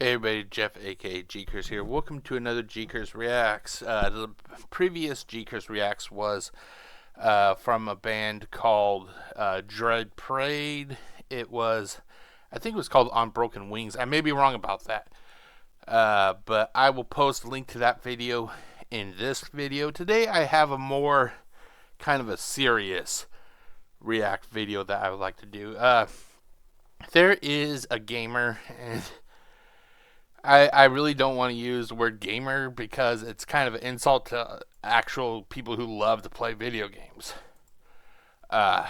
Hey everybody, Jeff aka GCurse here. Welcome to another GCurse Reacts. The previous GCurse Reacts was from a band called Dread Parade. I think it was called On Broken Wings. I may be wrong about that. But I will post a link to that video in this video. Today I have a more kind of a serious React video that I would like to do. There is a gamer, and I really don't want to use the word gamer because it's kind of an insult to actual people who love to play video games. Uh,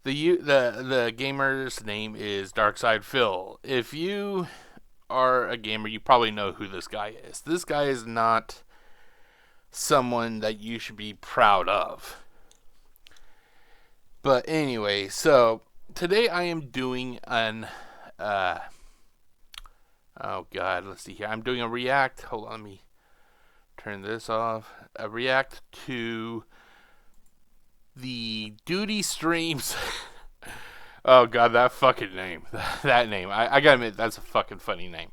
the gamer's name is Darkside Phil. If you are a gamer, you probably know who this guy is. This guy is not someone that you should be proud of. But anyway, so today I am doing an oh god, let's see here. I'm doing a react. Hold on, let me turn this off. A react to the Doody streams. Oh god, that fucking name. That name. I gotta admit, that's a fucking funny name.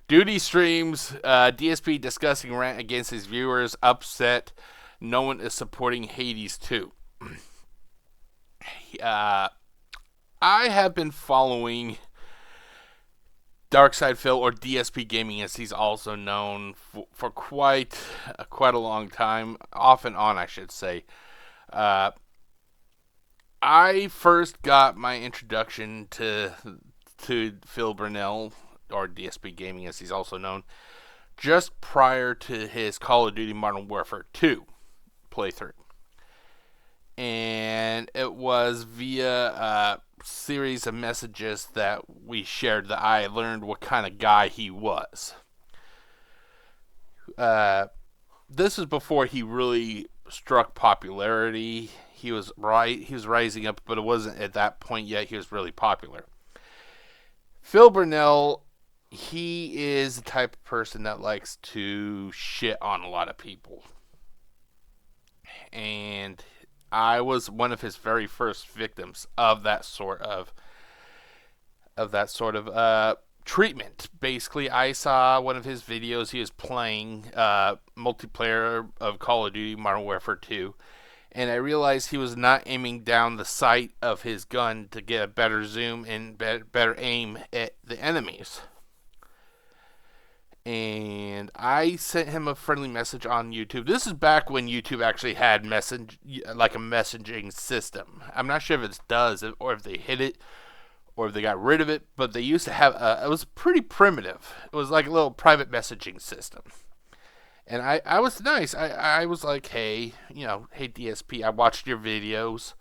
Doody streams. DSP discussing Rant against his viewers. Upset. No one is supporting Hades 2. I have been following Darkside Phil, or DSPGaming as he's also known, for quite a long time, off and on I should say. I first got my introduction to Phil Burnell, or DSPGaming as he's also known, just prior to his Call of Duty Modern Warfare 2 playthrough. And it was via a series of messages that we shared that I learned what kind of guy he was. This was before he really struck popularity. He was rising up, but it wasn't at that point yet. He was really popular. Phil Burnell, he is the type of person that likes to shit on a lot of people. And I was one of his very first victims of that sort of treatment. Basically, I saw one of his videos. He was playing multiplayer of Call of Duty Modern Warfare 2, and I realized he was not aiming down the sight of his gun to get a better zoom and better aim at the enemies. And I sent him a friendly message on YouTube. This is back when YouTube actually had a messaging system. I'm not sure if it does, or if they hid it, or if they got rid of it, but they used to have it was pretty primitive. It was like a little private messaging system. And I was nice. I was like, hey DSP, I watched your videos.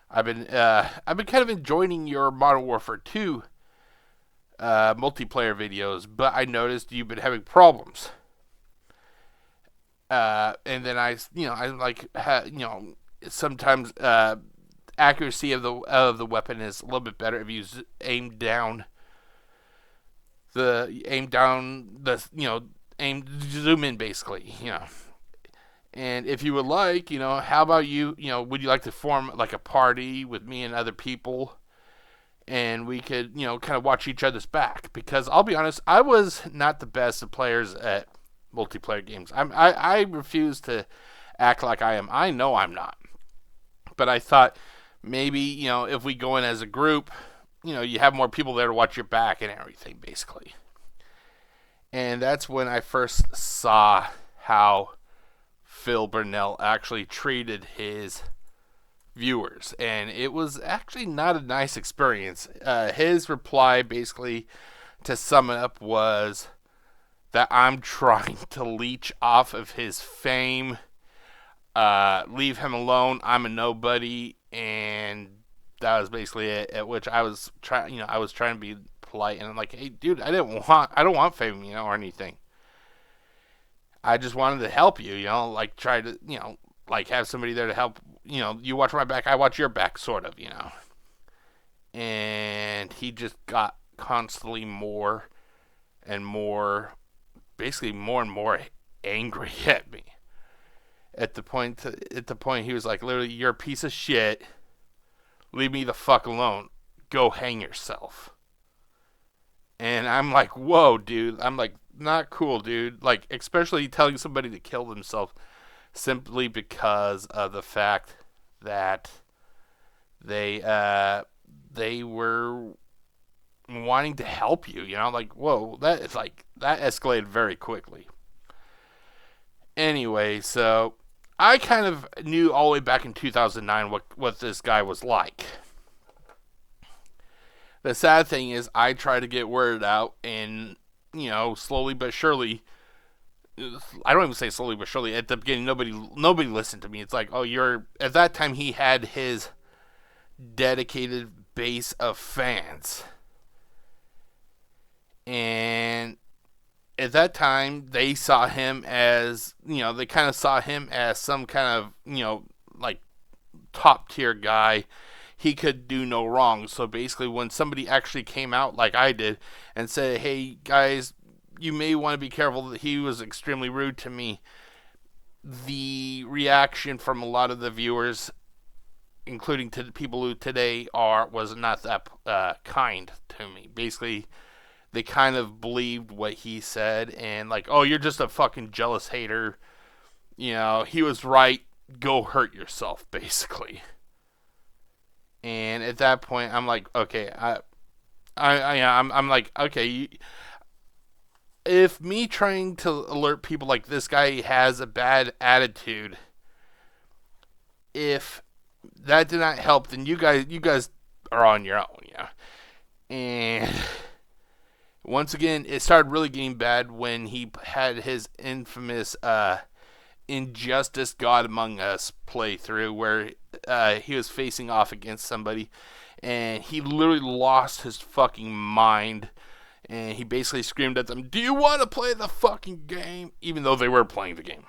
I've been kind of enjoying your Modern Warfare 2 multiplayer videos, but I noticed you've been having problems. And then sometimes accuracy of the weapon is a little bit better if you aim zoom in basically, And if you would like, how about would you like to form like a party with me and other people? And we could, kind of watch each other's back. Because I'll be honest, I was not the best of players at multiplayer games. I refuse to act like I am. I know I'm not. But I thought maybe, if we go in as a group, you have more people there to watch your back and everything, basically. And that's when I first saw how Phil Burnell actually treated his viewers, and it was actually not a nice experience. His reply, basically, to sum it up, was that I'm trying to leech off of his fame, leave him alone, I'm a nobody, and that was basically it. At which I was trying to be polite, and I'm like, hey, dude, I don't want fame, or anything. I just wanted to help you, try to, have somebody there to help. You watch my back, I watch your back, sort of, And he just got constantly more and more, basically more and more angry at me. At the point he was like, literally, you're a piece of shit. Leave me the fuck alone. Go hang yourself. I'm like, whoa, dude. I'm like, not cool, dude. Like, especially telling somebody to kill themselves simply because of the fact that they were wanting to help you. You know, like, whoa, that escalated very quickly. Anyway, so I kind of knew all the way back in 2009 what this guy was like. The sad thing is, I tried to get word out, and slowly but surely. I don't even say slowly but surely. At the beginning, nobody listened to me. It's like, oh, you're at that time he had his dedicated base of fans, and at that time they saw him as they kind of saw him as some kind of like top tier guy. He could do no wrong. So basically, when somebody actually came out like I did and said, hey guys, you may want to be careful, that he was extremely rude to me, the reaction from a lot of the viewers, including to the people who today was not that kind to me. Basically, they kind of believed what he said, and like, oh, you're just a fucking jealous hater. He was right. Go hurt yourself, basically. And at that point, I'm like, okay, I'm like, okay, if me trying to alert people like this guy has a bad attitude, if that did not help, then you guys are on your own, yeah. And once again, it started really getting bad when he had his infamous Injustice God Among Us playthrough, where he was facing off against somebody, and he literally lost his fucking mind, and he basically screamed at them, do you want to play the fucking game? Even though they were playing the game.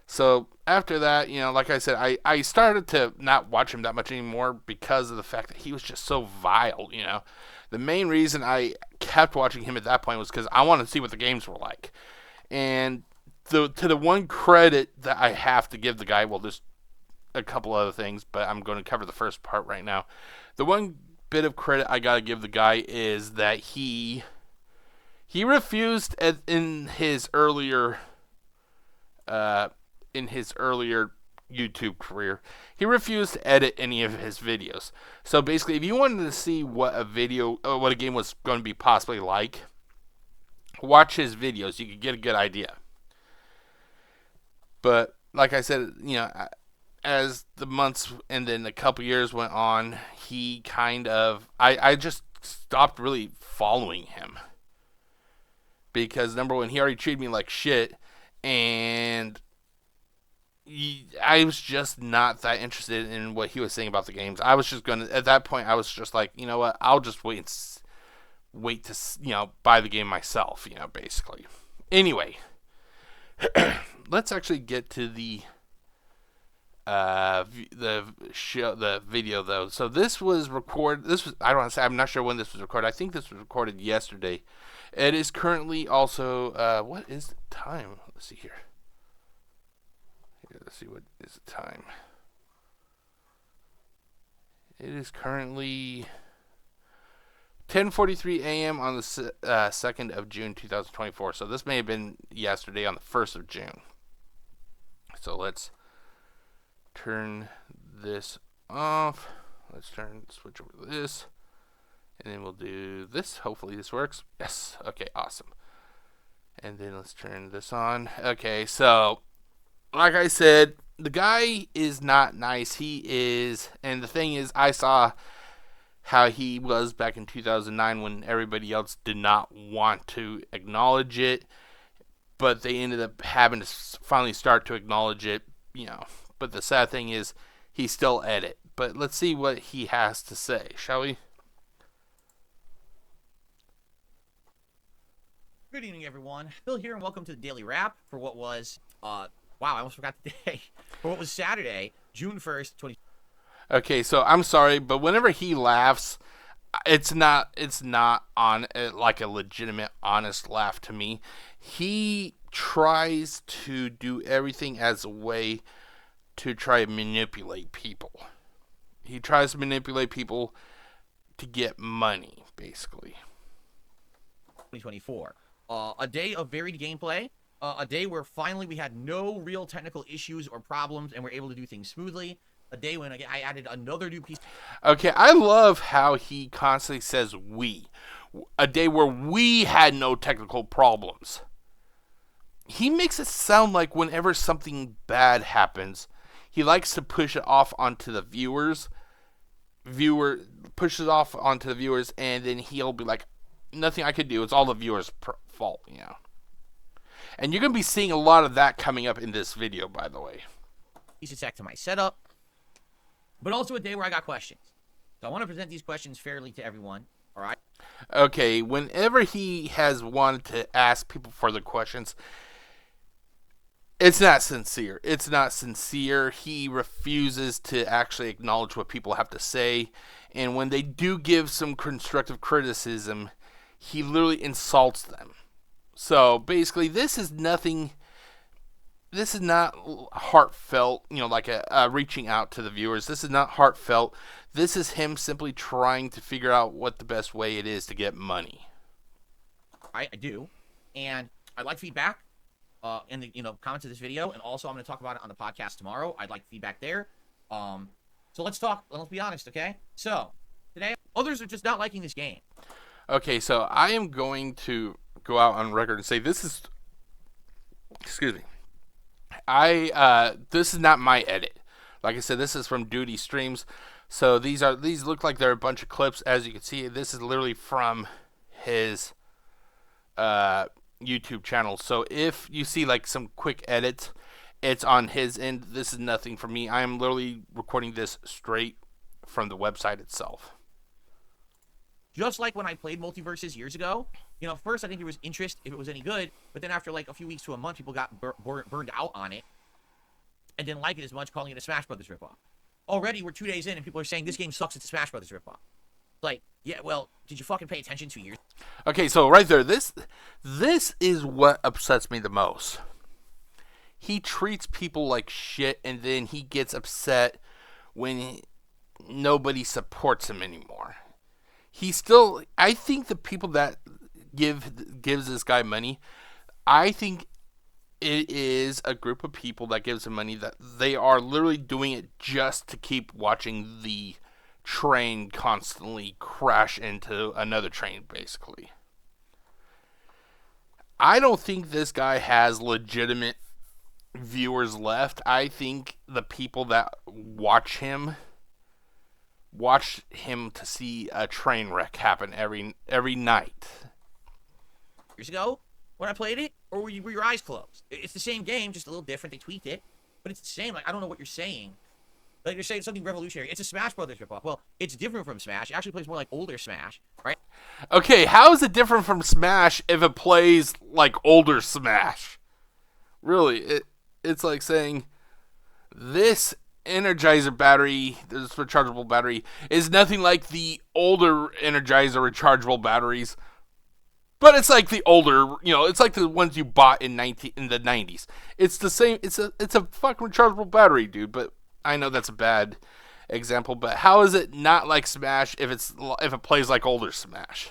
So after that, like I said, I started to not watch him that much anymore because of the fact that he was just so vile. The main reason I kept watching him at that point was because I wanted to see what the games were like. And to the one credit that I have to give the guy, well, there's a couple other things, but I'm going to cover the first part right now. The one bit of credit I got to give the guy is that he refused in his earlier YouTube career, he refused to edit any of his videos. So basically, if you wanted to see what a game was going to be possibly like, watch his videos. You could get a good idea. But like I said, as the months and then a couple years went on, he kind of, I just stopped really following him. Because number one, he already treated me like shit, and I was just not that interested in what he was saying about the games. I was just at that point, I was just like, you know what, I'll just wait to buy the game myself, basically. Anyway, let's actually get to the video though. So this was recorded. I'm not sure when this was recorded. I think this was recorded yesterday. It is currently also what is the time? Let's see here. Let's see what is the time. It is currently 10:43 a.m. on the 2nd of June 2024. So this may have been yesterday on the 1st of June. So let's turn this off. Let's switch over to this. And then we'll do this. Hopefully this works. Yes. Okay, awesome. And then let's turn this on. Okay, so like I said, the guy is not nice. He is, and the thing is, I saw how he was back in 2009 when everybody else did not want to acknowledge it, but they ended up having to finally start to acknowledge it, But the sad thing is, he still at it. But let's see what he has to say, shall we? Good evening, everyone. Phil here, and welcome to the Daily Wrap for what was, wow, I almost forgot the day. For what was Saturday, June 1st, 20... Okay, so I'm sorry, but whenever he laughs, it's not on like a legitimate, honest laugh to me. He tries to do everything as a way to try to manipulate people. He tries to manipulate people to get money, basically. 2024. A day of varied gameplay. A day where finally we had no real technical issues or problems and we're able to do things smoothly. A day when I added another new piece. Okay, I love how he constantly says we. A day where we had no technical problems. He makes it sound like whenever something bad happens, he likes to push it off onto the viewers. Pushes off onto the viewers, and then he'll be like, nothing I could do. It's all the viewers' fault, you know. And you're going to be seeing a lot of that coming up in this video, by the way. Piece of tech to my setup. But also a day where I got questions. So I want to present these questions fairly to everyone. All right? Okay, whenever he has wanted to ask people further questions, it's not sincere. It's not sincere. He refuses to actually acknowledge what people have to say. And when they do give some constructive criticism, he literally insults them. So basically, this is nothing. This is not heartfelt, you know, like a reaching out to the viewers. This is not heartfelt. This is him simply trying to figure out what the best way it is to get money. I do. And I'd like feedback. In the comments of this video, and also I'm going to talk about it on the podcast tomorrow. I'd like feedback there. So let's talk. Let's be honest, okay? So today, others are just not liking this game. Okay, so I am going to go out on record and say this is. Excuse me. This is not my edit. Like I said, this is from Doody streams. So these look like they're a bunch of clips. As you can see, this is literally from his YouTube channel. So if you see like some quick edits, it's on his end. This is nothing for me. I am literally recording this straight from the website itself. Just like when I played Multiverses years ago, first I think there was interest if it was any good, but then after like a few weeks to a month, people got burned out on it and didn't like it as much, calling it a Smash Brothers ripoff. Already we're 2 days in and people are saying this game sucks, it's a Smash Brothers ripoff. Like, yeah, well, did you fucking pay attention 2 years? Okay, so right there, this is what upsets me the most. He treats people like shit, and then he gets upset when nobody supports him anymore. I think the people that gives this guy money, I think it is a group of people that gives him money that they are literally doing it just to keep watching the train constantly crash into another train, basically. I don't think this guy has legitimate viewers left. I think the people that watch him to see a train wreck happen every night. Years ago, when I played it, or were your eyes closed? It's the same game, just a little different. They tweaked it, but it's the same. Like, I don't know what you're saying. Like, you're saying something revolutionary. It's a Smash Brothers ripoff. Well, it's different from Smash. It actually plays more like older Smash, right? Okay, how is it different from Smash if it plays like older Smash? Really, it's like saying this Energizer battery, this rechargeable battery, is nothing like the older Energizer rechargeable batteries. But it's like the older, it's like the ones you bought in the 90s. It's the same. It's a fucking rechargeable battery, dude. But I know that's a bad example. But how is it not like Smash if it plays like older Smash?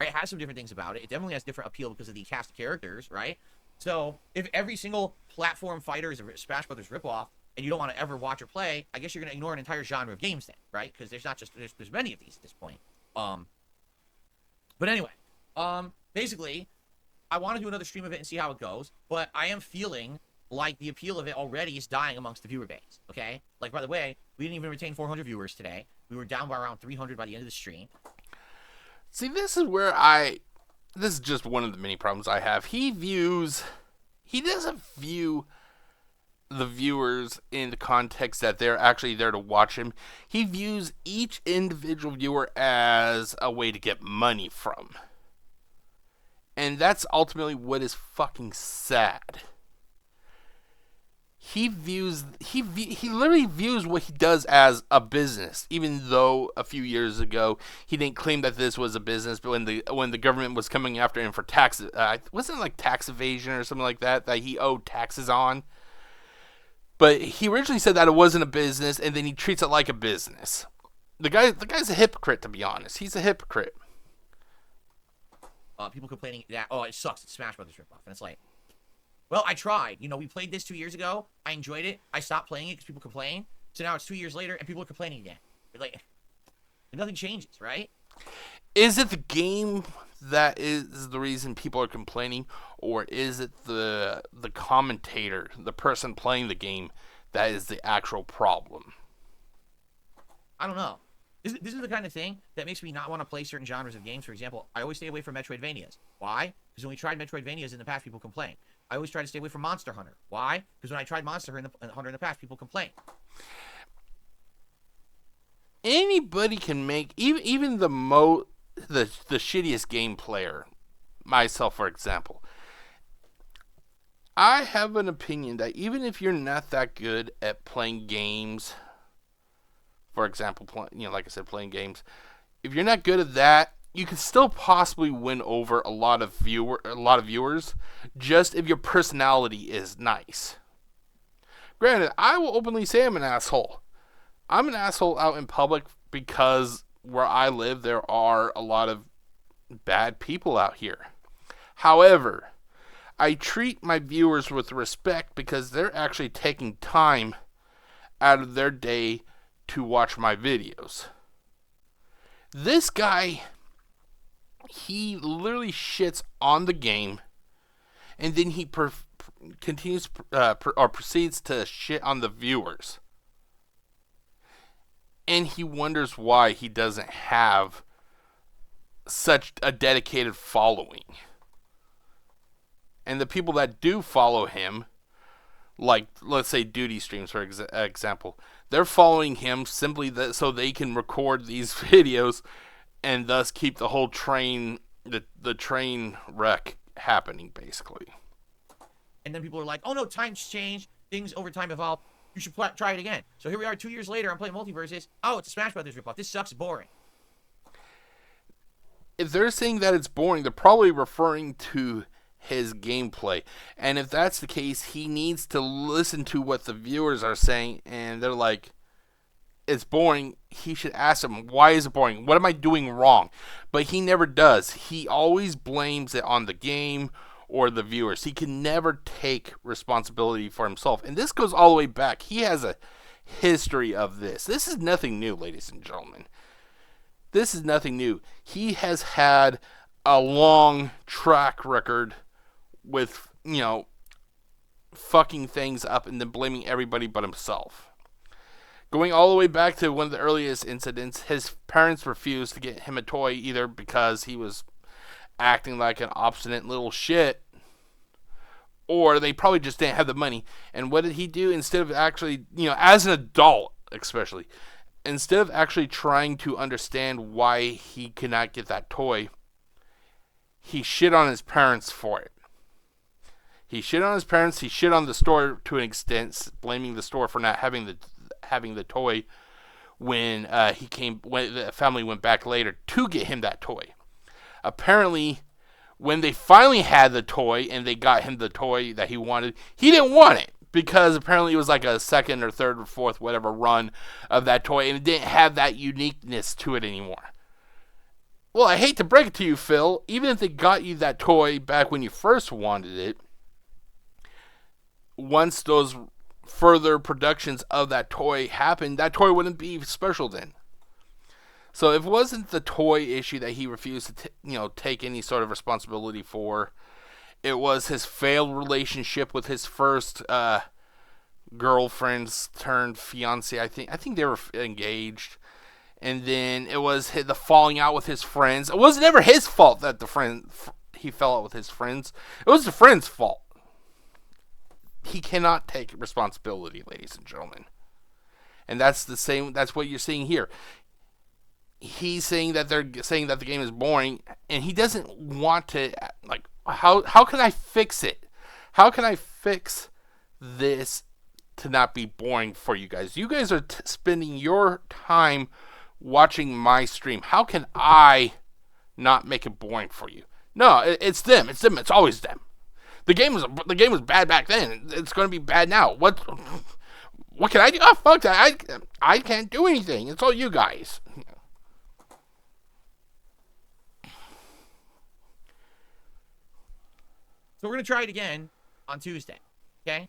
It has some different things about it. It definitely has different appeal because of the cast of characters, right? So if every single platform fighter is a Smash Brothers ripoff, and you don't want to ever watch or play, I guess you're going to ignore an entire genre of games then, right? Because there's many of these at this point. But anyway. Basically, I want to do another stream of it and see how it goes, but I am feeling like the appeal of it already is dying amongst the viewer base, okay? Like, by the way, we didn't even retain 400 viewers today. We were down by around 300 by the end of the stream. See, this is just one of the many problems I have. He doesn't view the viewers in the context that they're actually there to watch him. He views each individual viewer as a way to get money from. And that's ultimately what is fucking sad. He literally views what he does as a business, even though a few years ago he didn't claim that this was a business. But when the government was coming after him for tax, wasn't it like tax evasion or something like that he owed taxes on? But he originally said that it wasn't a business, and then he treats it like a business. The guy's a hypocrite, to be honest. He's a hypocrite. people complaining that, oh, it sucks, it's Smash Brothers ripoff. And it's like, well, I tried. You know, we played this 2 years ago. I enjoyed it. I stopped playing it because people complain. So now it's 2 years later and people are complaining again. Like, nothing changes, right? Is it the game that is the reason people are complaining, or is it the commentator, the person playing the game, that is the actual problem? I don't know. This is the kind of thing that makes me not want to play certain genres of games. For example, I always stay away from Metroidvanias. Why? Because when we tried Metroidvanias in the past, people complained. I always try to stay away from Monster Hunter. Why? Because when I tried Monster Hunter in the past, people complained. Anybody can make, even the shittiest game player, myself for example. I have an opinion that even if you're not that good at playing games, for example, like I said, playing games, if you're not good at that, you can still possibly win over a lot of viewers, just if your personality is nice. Granted, I will openly say I'm an asshole. I'm an asshole out in public because where I live, there are a lot of bad people out here. However, I treat my viewers with respect because they're actually taking time out of their day to watch my videos. This guy, he literally shits on the game, and then he proceeds to shit on the viewers. And he wonders why he doesn't have such a dedicated following. And the people that do follow him, like, let's say, Doody streams, for example, they're following him simply so they can record these videos and thus keep the whole train, the train wreck happening, basically. And then people are like, oh no, times change, things over time evolve, you should try it again. So here we are 2 years later, I'm playing Multiverses. Oh, it's a Smash Brothers ripoff. This sucks, boring. If they're saying that it's boring, they're probably referring to his gameplay. And if that's the case, he needs to listen to what the viewers are saying, and they're like, it's boring. He should ask them, why is it boring? What am I doing wrong? But he never does. He always blames it on the game or the viewers. He can never take responsibility for himself. And this goes all the way back. He has a history of this. This is nothing new, ladies and gentlemen. This is nothing new. He has had a long track record with, fucking things up and then blaming everybody but himself. Going all the way back to one of the earliest incidents, his parents refused to get him a toy either because he was acting like an obstinate little shit, or they probably just didn't have the money. And what did he do? Instead of actually, as an adult especially, instead of actually trying to understand why he could not get that toy, he shit on his parents for it. He shit on his parents. He shit on the store to an extent, blaming the store for not having the toy when when the family went back later to get him that toy. Apparently, when they finally had the toy and they got him the toy that he wanted, he didn't want it because apparently it was like a second or third or fourth whatever run of that toy, and it didn't have that uniqueness to it anymore. Well, I hate to break it to you, Phil. Even if they got you that toy back when you first wanted it, once those further productions of that toy happened, that toy wouldn't be special then. So if it wasn't the toy issue that he refused to take any sort of responsibility for, it was his failed relationship with his first girlfriend's turned fiance. I think they were engaged. And then it was the falling out with his friends. It was never his fault that he fell out with his friends. It was the friend's fault. He cannot take responsibility, ladies and gentlemen. And that's what you're seeing here. He's saying that they're saying that the game is boring, and he doesn't want to, how can I fix it? How can I fix this to not be boring for you guys? You guys are spending your time watching my stream. How can I not make it boring for you? No, it's them. It's them. It's always them. The game was bad back then. It's going to be bad now. What can I do? Oh, fuck that. I can't do anything. It's all you guys. So we're going to try it again on Tuesday, okay?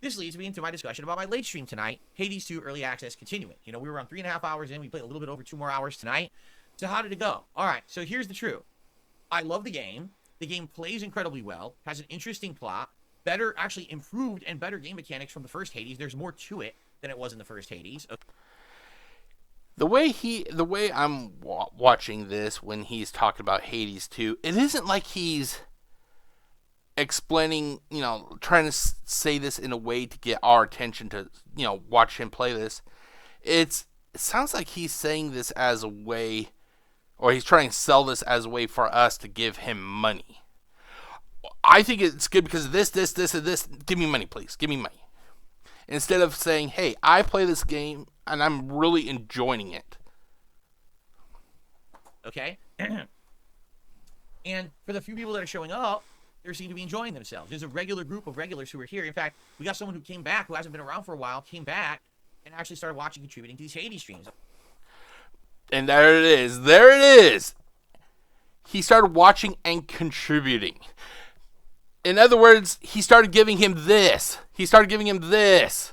This leads me into my discussion about my late stream tonight, Hades 2 Early Access continuing. You know, we were around 3.5 hours in. We played a little bit over 2 more hours tonight. So how did it go? All right, so here's the truth. I love the game. The game plays incredibly well, has an interesting plot, better, actually improved and better game mechanics from the first Hades. There's more to it than it was in the first Hades. The way I'm watching this when he's talking about Hades 2, it isn't like he's explaining, you know, trying to say this in a way to get our attention to, you know, watch him play this. It sounds like he's saying this as a way, or he's trying to sell this as a way for us to give him money. I think it's good because of this, and this. Give me money, please. Give me money. Instead of saying, hey, I play this game and I'm really enjoying it. Okay? And for the few people that are showing up, they seem to be enjoying themselves. There's a regular group of regulars who are here. In fact, we got someone who came back, who hasn't been around for a while, came back and actually started watching, contributing to these Hades streams. And there it is. There it is. He started watching and contributing. In other words, he started giving him this. He started giving him this.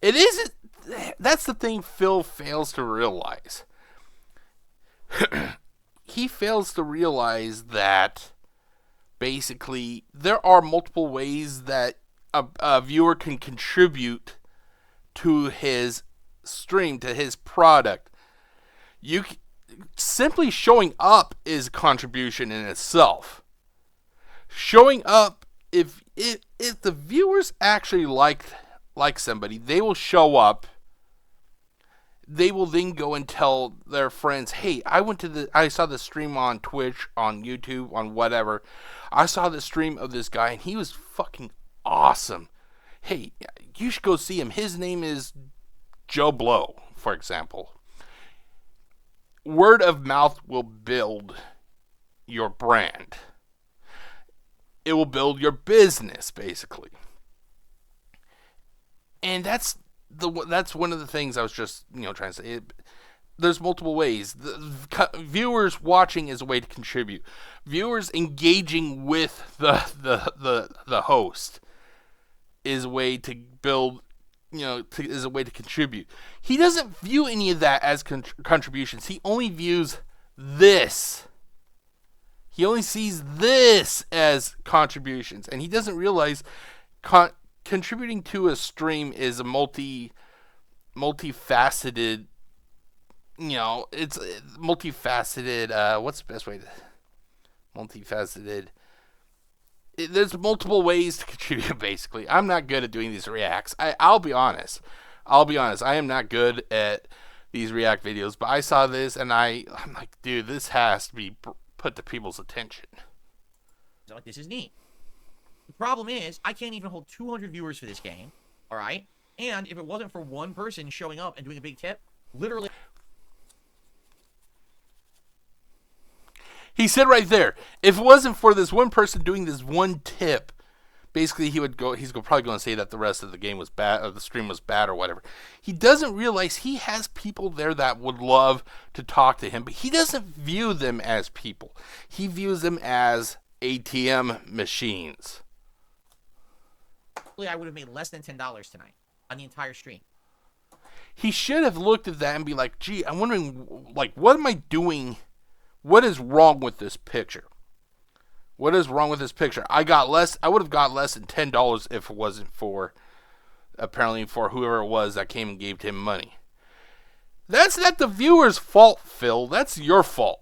It isn't. That's the thing Phil fails to realize. He fails to realize that basically there are multiple ways that a viewer can contribute to his stream, to his product. Simply showing up is a contribution in itself. Showing up, if the viewers actually like somebody, they will show up. They will then go and tell their friends, hey, I saw the stream on Twitch, on YouTube, on whatever. I saw the stream of this guy and he was fucking awesome. Hey, you should go see him. His name is Joe Blow, for example. Word of mouth will build your brand. It will build your business, basically. And that's one of the things I was just, trying to say. There's multiple ways. Viewers watching is a way to contribute. Viewers engaging with the host is a way to build, is a way to contribute. He doesn't view any of that as contributions. He only views this. He only sees this as contributions, and he doesn't realize contributing to a stream is a multifaceted. It's multifaceted. What's the best way to multifaceted? There's multiple ways to contribute. Basically, I'm not good at doing these reacts. I'll be honest. I am not good at these react videos. But I saw this, and I'm like, dude, this has to be put to people's attention. Like, this is neat. The problem is, I can't even hold 200 viewers for this game, all right? And if it wasn't for one person showing up and doing a big tip, literally... He said right there, if it wasn't for this one person doing this one tip, basically he's probably going to say that the rest of the game was bad, or the stream was bad, or whatever. He doesn't realize he has people there that would love to talk to him, but he doesn't view them as people. He views them as ATM machines. I would have made less than $10 tonight on the entire stream. He should have looked at that and be like, gee, I'm wondering, like, what am I doing? What is wrong with this picture? What is wrong with this picture? I would have got less than $10 if it wasn't for, apparently, for whoever it was that came and gave him money. That's not the viewer's fault, Phil. That's your fault.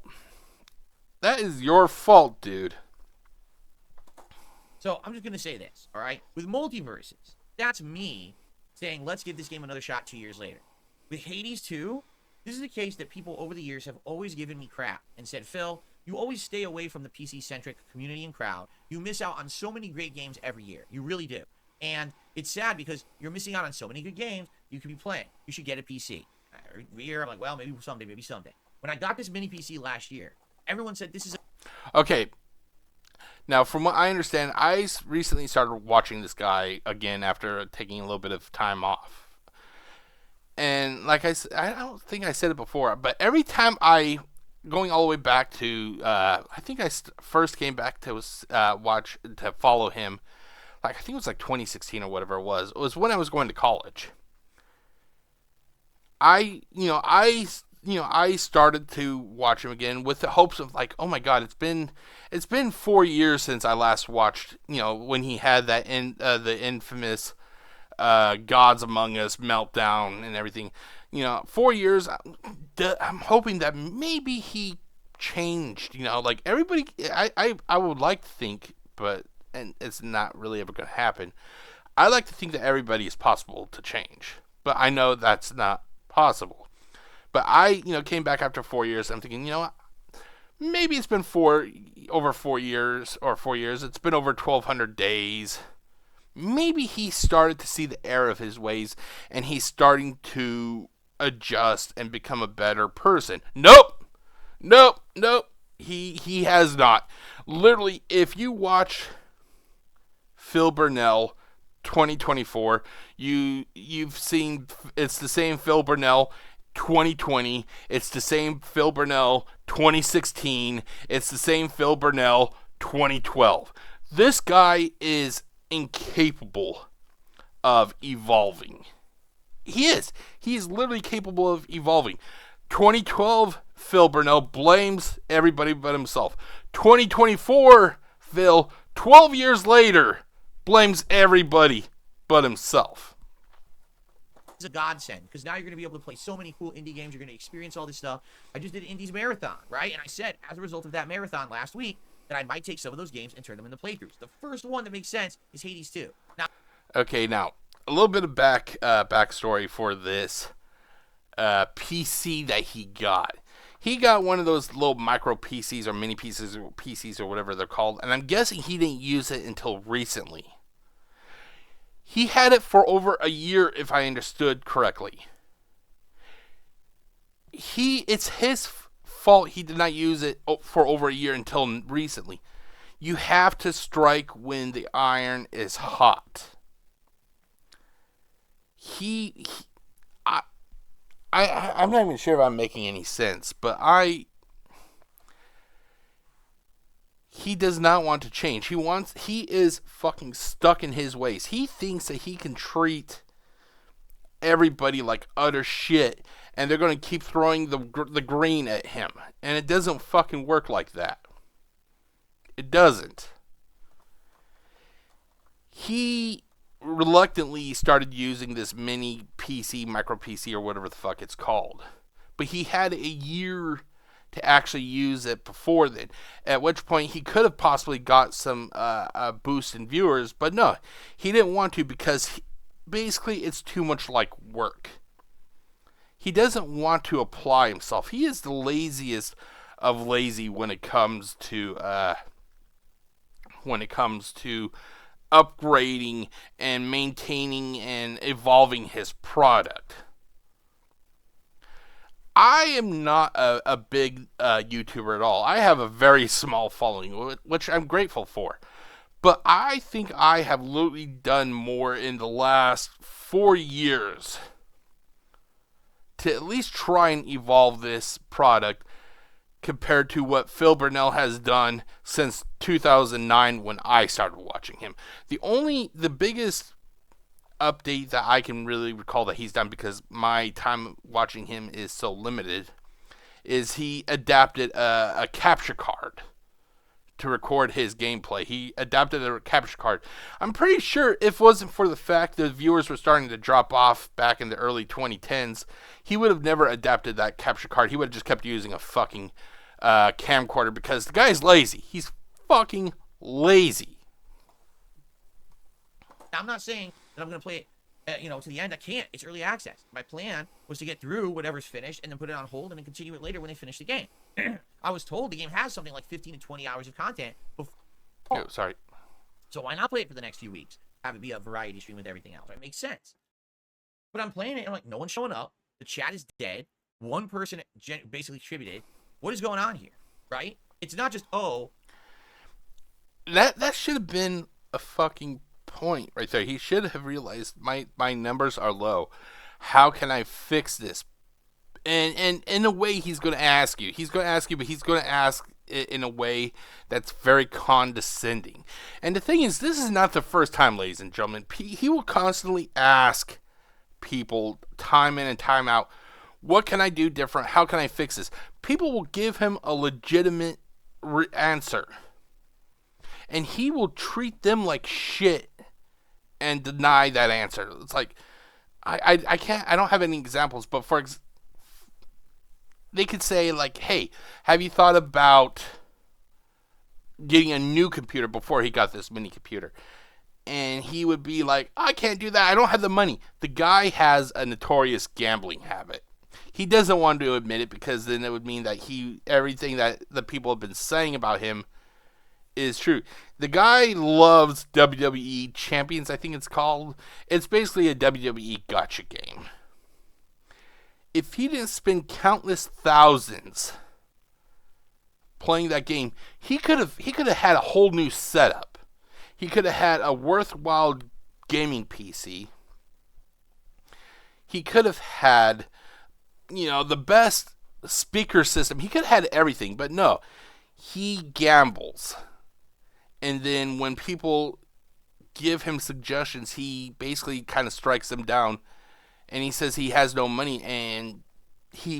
That is your fault, dude. So I'm just going to say this, all right? With multiverses, that's me saying, let's give this game another shot 2 years later. With Hades 2, this is a case that people over the years have always given me crap and said, Phil, you always stay away from the PC-centric community and crowd. You miss out on so many great games every year. You really do. And it's sad because you're missing out on so many good games you could be playing. You should get a PC. Every year, I'm like, well, maybe someday. When I got this mini PC last year, everyone said this is Okay. Now, from what I understand, I recently started watching this guy again after taking a little bit of time off. And like I said, I don't think I said it before, but every time I going all the way back to, I think I first came back to follow him, like I think it was like 2016 or whatever it was. It was when I was going to college. I started to watch him again with the hopes of like, oh my god, it's been 4 years since I last watched, when he had the infamous Gods Among Us meltdown and everything. 4 years. I'm hoping that maybe he changed. Like everybody, I would like to think, and it's not really ever going to happen. I like to think that everybody is possible to change, but I know that's not possible. But I, came back after 4 years. I'm thinking, maybe it's been over 4 years or 4 years. It's been over 1,200 days. Maybe he started to see the error of his ways, and he's starting to adjust and become a better person. Nope. He has not. Literally, if you watch Phil Burnell 2024, you've seen it's the same Phil Burnell 2020. It's the same Phil Burnell 2016. It's the same Phil Burnell 2012. This guy is incapable of evolving. He is. He's literally capable of evolving. 2012 Phil Burnell blames everybody but himself. 2024 Phil, 12 years later, blames everybody but himself. It's a godsend, because now you're going to be able to play so many cool indie games. You're going to experience all this stuff. I just did an Indies marathon, right? And I said, as a result of that marathon last week, that I might take some of those games and turn them into playthroughs. The first one that makes sense is Hades 2. Now, a little bit of backstory for this PC that he got. He got one of those little micro PCs or mini PCs or whatever they're called, and I'm guessing he didn't use it until recently. He had it for over a year, if I understood correctly. It's his fault he did not use it for over a year until recently. You have to strike when the iron is hot. I'm not even sure if I'm making any sense, but he does not want to change. He is fucking stuck in his ways. He thinks that he can treat everybody like utter shit, and they're going to keep throwing the green at him. And it doesn't fucking work like that. It doesn't. He reluctantly started using this mini PC, micro PC, or whatever the fuck it's called. But he had a year to actually use it before then, at which point he could have possibly got some boost in viewers, but no, he didn't want to, because basically it's too much like work. He doesn't want to apply himself. He is the laziest of lazy when it comes to upgrading and maintaining and evolving his product. I am not a big YouTuber at all. I have a very small following, which I'm grateful for. But I think I have literally done more in the last 4 years to at least try and evolve this product compared to what Phil Burnell has done since 2009 when I started watching him. The biggest update that I can really recall that he's done, because my time watching him is so limited, is he adapted a capture card to record his gameplay. He adapted a capture card. I'm pretty sure if it wasn't for the fact that viewers were starting to drop off back in the early 2010s, he would have never adapted that capture card. He would have just kept using a fucking camcorder, because the guy's lazy. He's fucking lazy. I'm not saying that I'm going to play it, to the end. I can't. It's early access. My plan was to get through whatever's finished and then put it on hold and then continue it later when they finish the game. I was told the game has something like 15 to 20 hours of content before. Oh, sorry. So why not play it for the next few weeks? Have it be a variety stream with everything else. It makes sense. But I'm playing it and I'm like, no one's showing up. The chat is dead. One person basically contributed. What is going on here? Right? It's not just, That should have been a fucking point right there. He should have realized my numbers are low. How can I fix this? And in a way, he's going to ask you. He's going to ask you, but he's going to ask it in a way that's very condescending. And the thing is, this is not the first time, ladies and gentlemen. He will constantly ask people time in and time out, what can I do different? How can I fix this? People will give him a legitimate answer. And he will treat them like shit and deny that answer. It's like, I don't have any examples, but they could say like, hey, have you thought about getting a new computer before he got this mini computer? And he would be like, I can't do that. I don't have the money. The guy has a notorious gambling habit. He doesn't want to admit it because then it would mean that everything that the people have been saying about him is true. The guy loves WWE Champions, I think it's called. It's basically a WWE gotcha game. If he didn't spend countless thousands playing that game, he could have had a whole new setup. He could have had a worthwhile gaming PC. He could have had, the best speaker system. He could have had everything, but no. He gambles. And then when people give him suggestions, he basically kind of strikes them down. And he says he has no money. And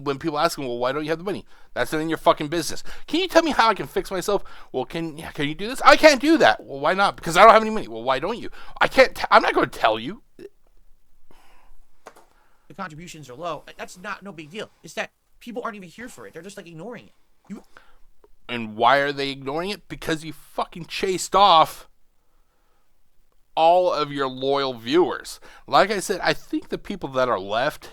when people ask him, well, why don't you have the money? That's none of your fucking business. Can you tell me how I can fix myself? Well, can you do this? I can't do that. Well, why not? Because I don't have any money. Well, why don't you? I'm not going to tell you. The contributions are low. That's no big deal. It's that people aren't even here for it. They're just like ignoring it. And why are they ignoring it? Because you fucking chased off all of your loyal viewers. Like I said, I think the people that are left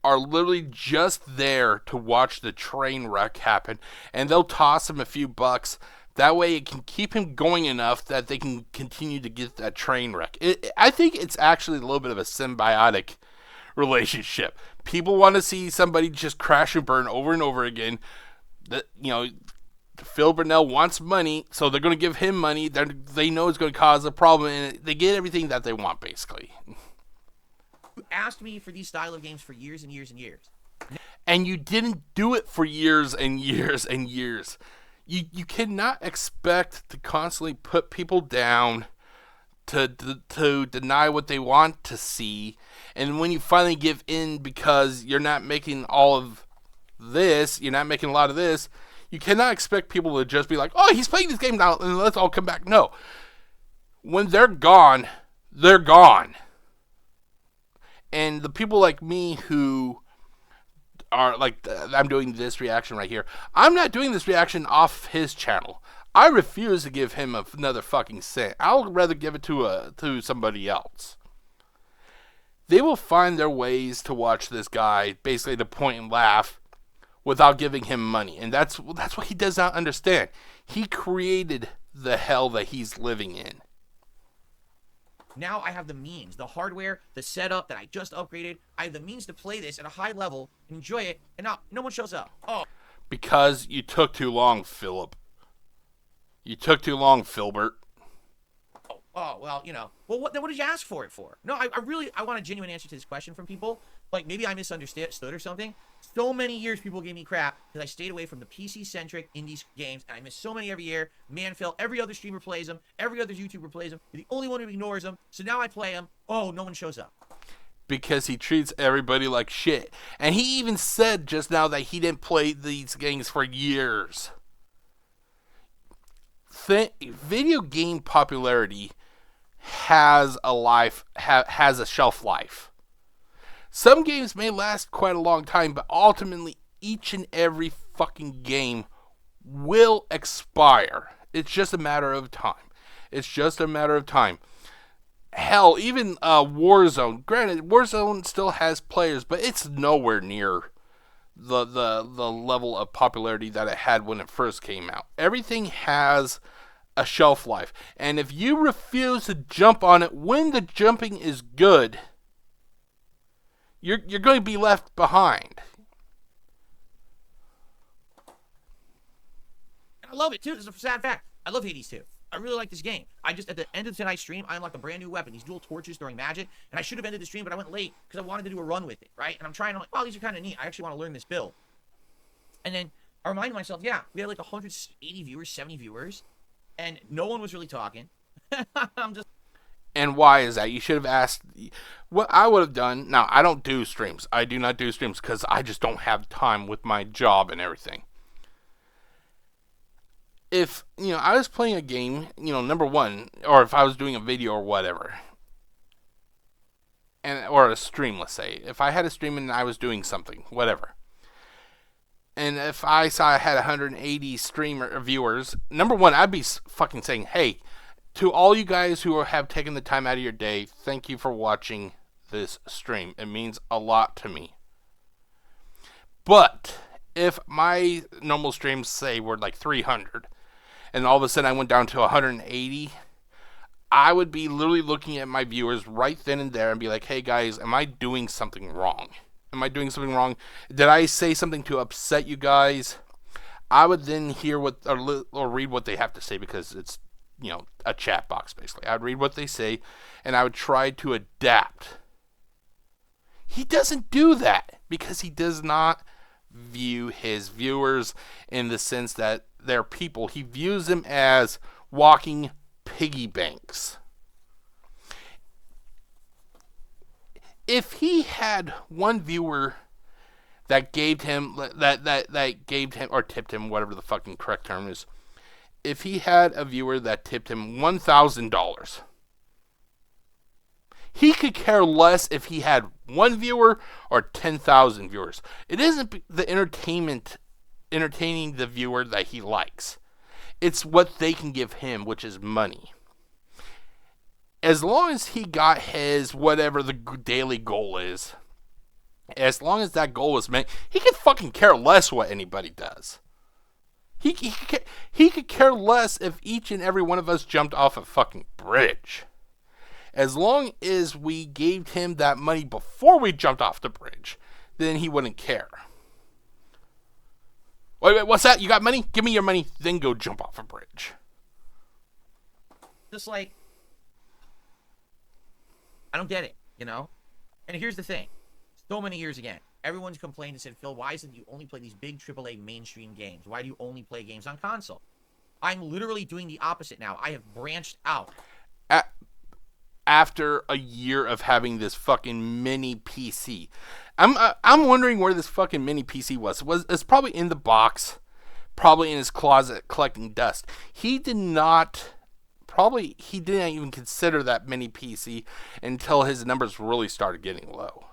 are literally just there to watch the train wreck happen, and they'll toss him a few bucks. That way it can keep him going enough that they can continue to get that train wreck. I think it's actually a little bit of a symbiotic relationship. People want to see somebody just crash and burn over and over again. Phil Burnell wants money, so they're going to give him money. They know it's going to cause a problem, and they get everything that they want, basically. You asked me for these style of games for years and years and years. And you didn't do it for years and years and years. You cannot expect to constantly put people down, to deny what they want to see, and when you finally give in because you're not making all of this, you're not making a lot of this, you cannot expect people to just be like, oh, he's playing this game now, and let's all come back. No. When they're gone, they're gone. And the people like me who are like, I'm doing this reaction right here. I'm not doing this reaction off his channel. I refuse to give him another fucking cent. I'll rather give it to somebody else. They will find their ways to watch this guy, basically to point and laugh, without giving him money. And that's what he does not understand. He created the hell that he's living in. Now I have the means, the hardware, the setup that I just upgraded. I have the means to play this at a high level, enjoy it, and now no one shows up. Oh. Because you took too long, Philip. You took too long, Philbert. Oh, well, Well, what did you ask for it for? No, I want a genuine answer to this question from people. Like, maybe I misunderstood or something. So many years people gave me crap because I stayed away from the PC-centric indie games, and I miss so many every year. Manphil, every other streamer plays them. Every other YouTuber plays them. You're the only one who ignores them. So now I play them. Oh, no one shows up. Because he treats everybody like shit. And he even said just now that he didn't play these games for years. Video game popularity has a shelf life. Some games may last quite a long time, but ultimately each and every fucking game will expire. It's just a matter of time. Hell, even Warzone. Granted, Warzone still has players, but it's nowhere near the level of popularity that it had when it first came out. Everything has a shelf life. And if you refuse to jump on it when the jumping is good, you're going to be left behind. And I love it too. This is a sad fact. I love Hades too. I really like this game. I just, at the end of tonight's stream, I unlocked a brand new weapon, these dual torches throwing magic, and I should have ended the stream, but I went late because I wanted to do a run with it, right? And I'm trying, I'm like, wow, these are kind of neat. I actually want to learn this build. And then I reminded myself, yeah, we had like 180 viewers, 70 viewers, and no one was really talking. I'm just... And why is that? You should have asked. What I would have done. Now, I don't do streams. I do not do streams because I just don't have time with my job and everything. If, I was playing a game, number one, or if I was doing a video or whatever, or a stream, let's say. If I had a stream and I was doing something, whatever. And if I saw I had 180 streamer viewers, number one, I'd be fucking saying, hey, to all you guys who have taken the time out of your day, thank you for watching this stream. It means a lot to me. But if my normal streams, say, were like 300, and all of a sudden I went down to 180, I would be literally looking at my viewers right then and there and be like, hey guys, am I doing something wrong? Am I doing something wrong? Did I say something to upset you guys? I would then hear or read what they have to say, because it's, a chat box, basically. I'd read what they say, and I would try to adapt. He doesn't do that, because he does not view his viewers in the sense that they're people. He views them as walking piggy banks. If he had one viewer that gave him, or tipped him, whatever the fucking correct term is, if he had a viewer that tipped him $1,000, he could care less if he had one viewer or 10,000 viewers. It isn't the entertaining the viewer that he likes. It's what they can give him, which is money. As long as he got his, whatever the daily goal is, as long as that goal was met, he could fucking care less what anybody does. He could care less if each and every one of us jumped off a fucking bridge. As long as we gave him that money before we jumped off the bridge, then he wouldn't care. Wait, what's that? You got money? Give me your money, then go jump off a bridge. Just like, I don't get it, And here's the thing. So many years again, everyone's complained and said, Phil, why is it you only play these big AAA mainstream games? Why do you only play games on console? I'm literally doing the opposite now. I have branched out. After a year of having this fucking mini PC, I'm wondering where this fucking mini PC was. It's probably in the box, probably in his closet collecting dust. He didn't even consider that mini PC until his numbers really started getting low.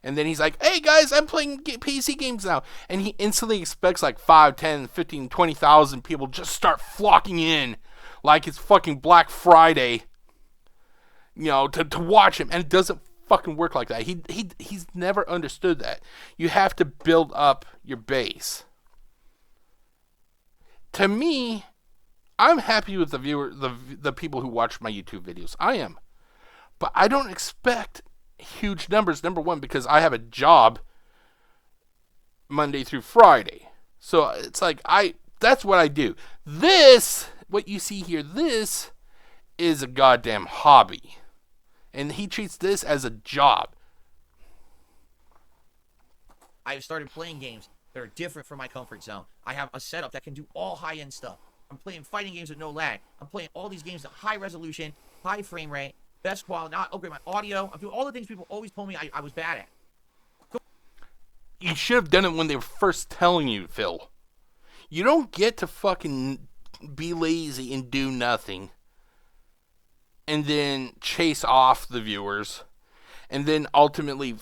And then he's like, hey guys, I'm playing PC games now. And he instantly expects like 5, 10, 15, 20,000 people just start flocking in like it's fucking Black Friday, to watch him. And it doesn't fucking work like that. He's never understood that. You have to build up your base. To me, I'm happy with the people who watch my YouTube videos. I am. But I don't expect huge numbers, number one, because I have a job Monday through Friday. So it's like, that's what I do. This, what you see here, this is a goddamn hobby. And he treats this as a job. I've started playing games that are different from my comfort zone. I have a setup that can do all high-end stuff. I'm playing fighting games with no lag. I'm playing all these games at high resolution, high frame rate, best quality, not upgrade my audio. I'm doing all the things people always told me I was bad at. You should have done it when they were first telling you, Phil. You don't get to fucking be lazy and do nothing and then chase off the viewers and then ultimately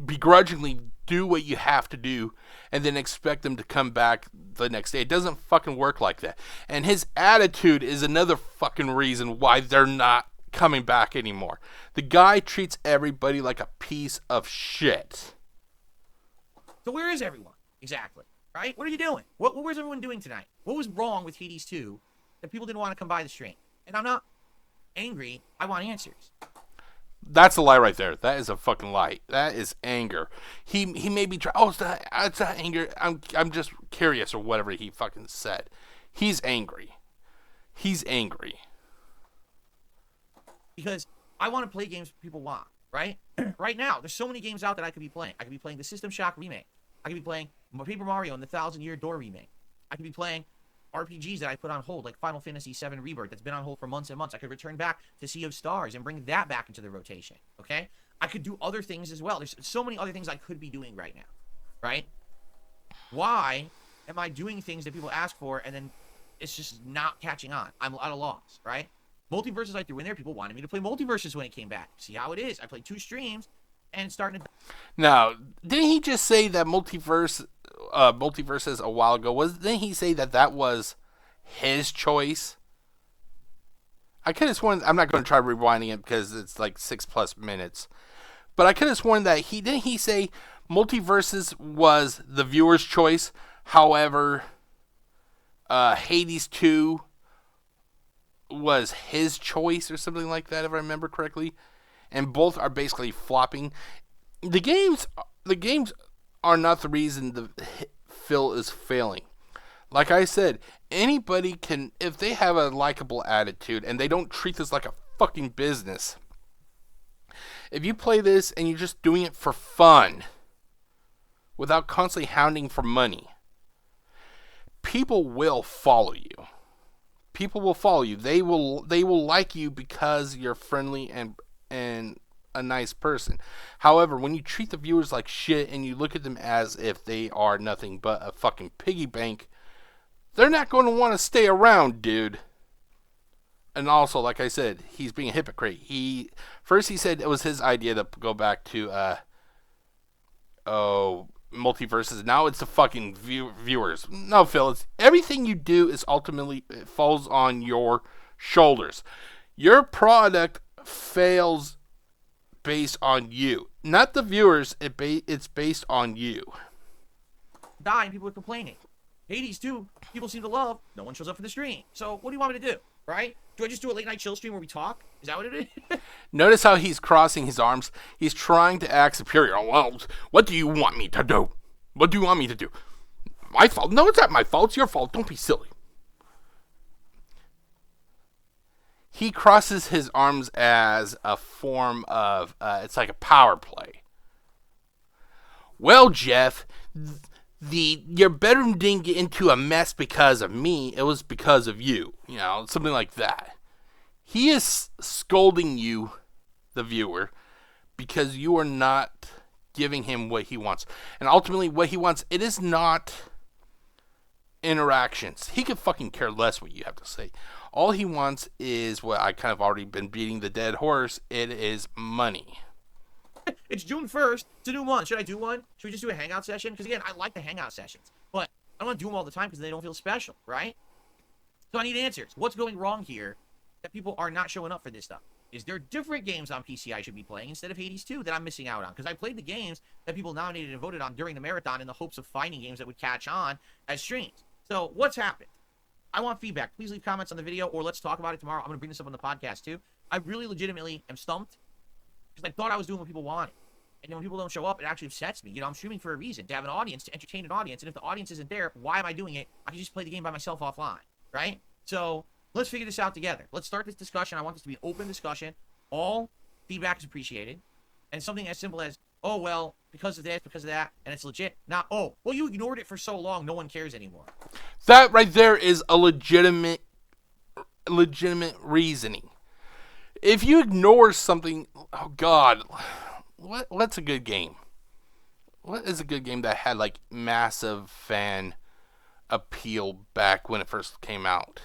begrudgingly do what you have to do and then expect them to come back the next day. It doesn't fucking work like that. And his attitude is another fucking reason why they're not coming back anymore. The guy treats everybody like a piece of shit. So where is everyone? Exactly. Right? What are you doing? What was everyone doing tonight? What was wrong with Hades 2 that people didn't want to come by the stream? And I'm not angry. I want answers. That's a lie right there. That is a fucking lie. That is anger. He may be trying. Oh, it's not anger. I'm just curious or whatever he fucking said. He's angry. He's angry. Because I want to play games people want, right? Right now, there's so many games out that I could be playing. I could be playing the System Shock remake. I could be playing Paper Mario and the Thousand Year Door remake. I could be playing RPGs that I put on hold, like Final Fantasy VII Rebirth, that's been on hold for months and months. I could return back to Sea of Stars and bring that back into the rotation, okay? I could do other things as well. There's so many other things I could be doing right now, right? Why am I doing things that people ask for and then it's just not catching on? I'm at a loss, right? Multiverses I threw in there. People wanted me to play Multiverses when it came back. See how it is. I played 2 streams and starting to... Now, didn't he just say that multiverses a while ago? Didn't he say that was his choice? I could have sworn... I'm not going to try rewinding it because it's like 6+ minutes. But I could have sworn that didn't he say Multiverses was the viewer's choice? However, Hades 2 was his choice or something like that, if I remember correctly. And both are basically flopping. The games are not the reason Phil is failing. Like I said, anybody can, if they have a likable attitude and they don't treat this like a fucking business. If you play this and you're just doing it for fun, without constantly hounding for money, people will follow you. People will follow you. They will like you because you're friendly and a nice person. However, when you treat the viewers like shit and you look at them as if they are nothing but a fucking piggy bank, they're not going to want to stay around, dude. And also, like I said, he's being a hypocrite. First he said it was his idea to go back to multiverses. Now it's the fucking viewers. No, Phil, everything you do is ultimately, it falls on your shoulders. Your product fails based on you, not the viewers. It's based on you. Dying, people are complaining. Hades 2, people seem to love. No one shows up for the stream. So what do you want me to do, right? Do I just do a late night chill stream where we talk? Is that what it is? Notice how he's crossing his arms. He's trying to act superior. Well, what do you want me to do? What do you want me to do? My fault? No, it's not my fault. It's your fault. Don't be silly. He crosses his arms as a form of, it's like a power play. Well, Jeff, your bedroom didn't get into a mess because of me. It was because of you. You know, something like that. He is scolding you, the viewer, because you are not giving him what he wants. And ultimately, what he wants, it is not interactions. He could fucking care less what you have to say. All he wants is what I kind of already been beating the dead horse. It is money. It's June 1st. It's a new month. Should I do one? Should we just do a hangout session? Because again, I like the hangout sessions, but I don't want to do them all the time because they don't feel special, right? So I need answers. What's going wrong here that people are not showing up for this stuff? Is there different games on PC I should be playing instead of Hades 2 that I'm missing out on? Because I played the games that people nominated and voted on during the marathon in the hopes of finding games that would catch on as streams. So what's happened? I want feedback. Please leave comments on the video or let's talk about it tomorrow. I'm going to bring this up on the podcast too. I really legitimately am stumped because I thought I was doing what people wanted. And then when people don't show up, it actually upsets me. You know, I'm streaming for a reason, to have an audience, to entertain an audience. And if the audience isn't there, why am I doing it? I can just play the game by myself offline, right? So let's figure this out together. Let's start this discussion. I want this to be an open discussion. All feedback is appreciated. And something as simple as, oh, well, because of this, because of that, and it's legit. Not, oh, well, you ignored it for so long, no one cares anymore. That right there is a legitimate reasoning. If you ignore something, oh God, what's a good game? What is a good game that had like massive fan appeal back when it first came out?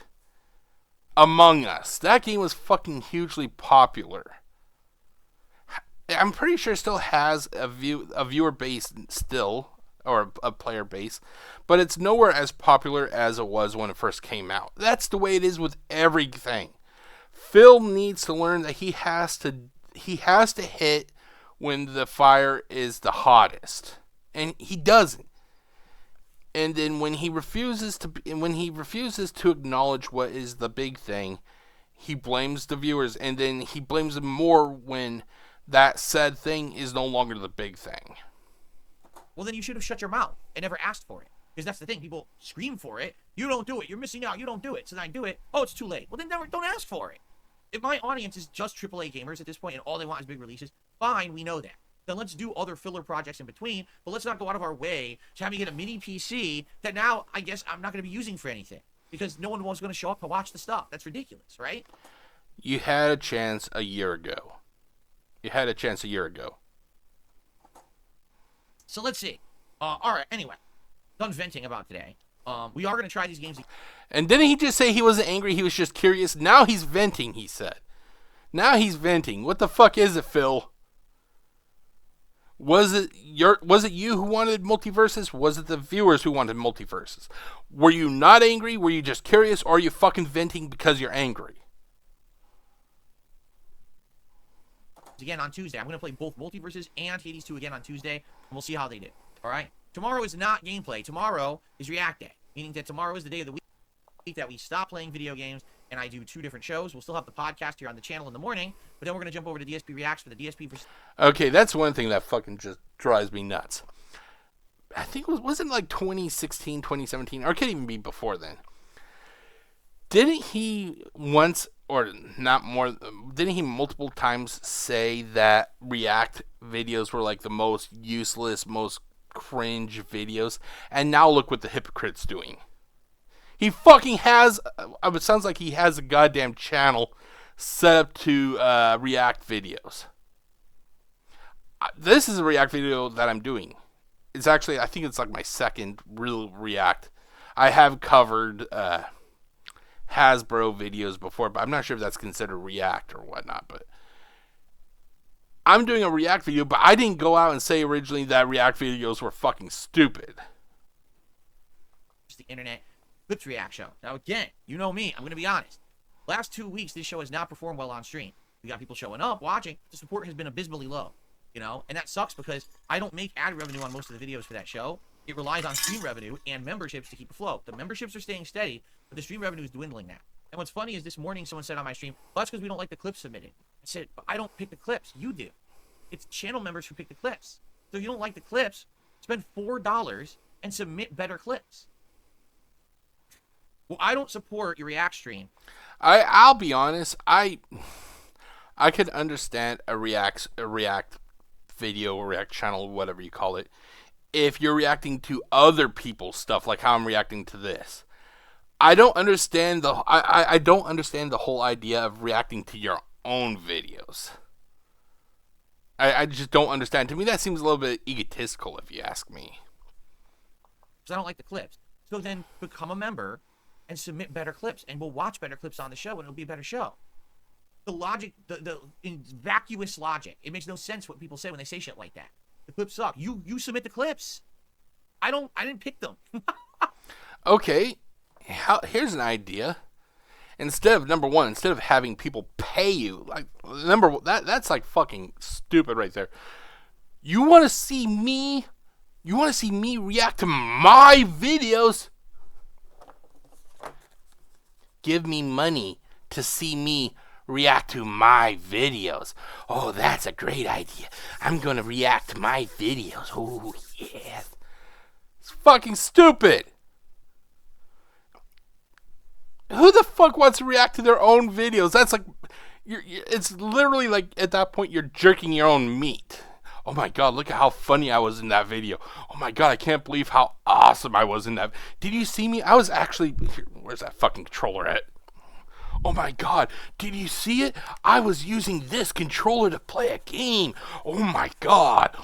Among Us. That game was fucking hugely popular. I'm pretty sure it still has a viewer base still, or a player base, but it's nowhere as popular as it was when it first came out. That's the way it is with everything. Phil needs to learn that he has to hit when the fire is the hottest, and he doesn't. And then when he refuses to acknowledge what is the big thing, he blames the viewers, and then he blames them more when that said thing is no longer the big thing. Well, then you should have shut your mouth and never asked for it. Because that's the thing. People scream for it. You don't do it. You're missing out. You don't do it. So then I do it. Oh, it's too late. Well, then never, don't ask for it. If my audience is just AAA gamers at this point and all they want is big releases, fine, we know that. Then let's do other filler projects in between, but let's not go out of our way to have me get a mini PC that now I guess I'm not going to be using for anything because no one was going to show up to watch the stuff. That's ridiculous, right? You had a chance a year ago. So let's see. All right, anyway, done venting about today. We are going to try these games. And didn't he just say he wasn't angry, he was just curious? Now he's venting, he said. Now he's venting. What the fuck is it, Phil? Was it you who wanted multiverses? Was it the viewers who wanted multiverses? Were you not angry? Were you just curious? Or are you fucking venting because you're angry? Again on Tuesday. I'm going to play both Multiverses and Hades 2 again on Tuesday, and we'll see how they do. All right? Tomorrow is not gameplay. Tomorrow is React Day, meaning that tomorrow is the day of the week that we stop playing video games, and I do 2 different shows. We'll still have the podcast here on the channel in the morning, but then we're going to jump over to DSP Reacts for the DSP versus... Okay, that's one thing that fucking just drives me nuts. I think wasn't like 2016, 2017, or it could even be before then. Didn't he once... or not more, didn't he multiple times say that React videos were like the most useless, most cringe videos? And now look what the hypocrite's doing. He fucking has, it sounds like he has a goddamn channel set up to React videos. This is a React video that I'm doing. It's actually, I think it's like my second real React. I have covered... Hasbro videos before, but I'm not sure if that's considered React or whatnot, but I'm doing a React video, but I didn't go out and say originally that React videos were fucking stupid. The internet clips react show. Now again, you know me, I'm going to be honest. Last 2 weeks, this show has not performed well on stream. We got people showing up, watching. The support has been abysmally low, you know, and that sucks because I don't make ad revenue on most of the videos for that show. It relies on stream revenue and memberships to keep afloat. The memberships are staying steady, but the stream revenue is dwindling now. And what's funny is this morning someone said on my stream, well, that's because we don't like the clips submitted. I said, but I don't pick the clips. You do. It's channel members who pick the clips. So if you don't like the clips, spend $4 and submit better clips. Well, I don't support your React stream. I'll be honest, I could understand a React video or React channel, whatever you call it, if you're reacting to other people's stuff, like how I'm reacting to this. I don't understand I don't understand the whole idea of reacting to your own videos. I just don't understand. To me, that seems a little bit egotistical, if you ask me. Because I don't like the clips. So then become a member and submit better clips, and we'll watch better clips on the show, and it'll be a better show. The logic, the vacuous logic, it makes no sense what people say when they say shit like that. The clips suck. You submit the clips. I didn't pick them. Okay, here's an idea. Instead of having people pay you, like that's like fucking stupid right there. You want to see me react to my videos? Give me money to see me react to my videos. Oh, that's a great idea. I'm gonna react to my videos. Oh, yeah. It's fucking stupid. Who the fuck wants to react to their own videos? That's like, it's literally like, at that point, you're jerking your own meat. Oh my god, look at how funny I was in that video. Oh my god, I can't believe how awesome I was in that. Did you see me? I was actually, where's that fucking controller at? Oh my god, did you see it? I was using this controller to play a game. Oh my god,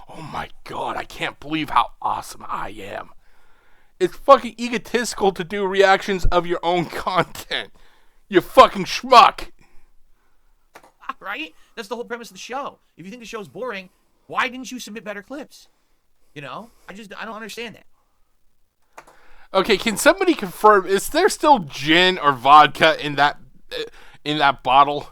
I can't believe how awesome I am. It's fucking egotistical to do reactions of your own content. You fucking schmuck. Right? That's the whole premise of the show. If you think the show's boring, why didn't you submit better clips? You know? I don't understand that. Okay, can somebody confirm, is there still gin or vodka in that bottle?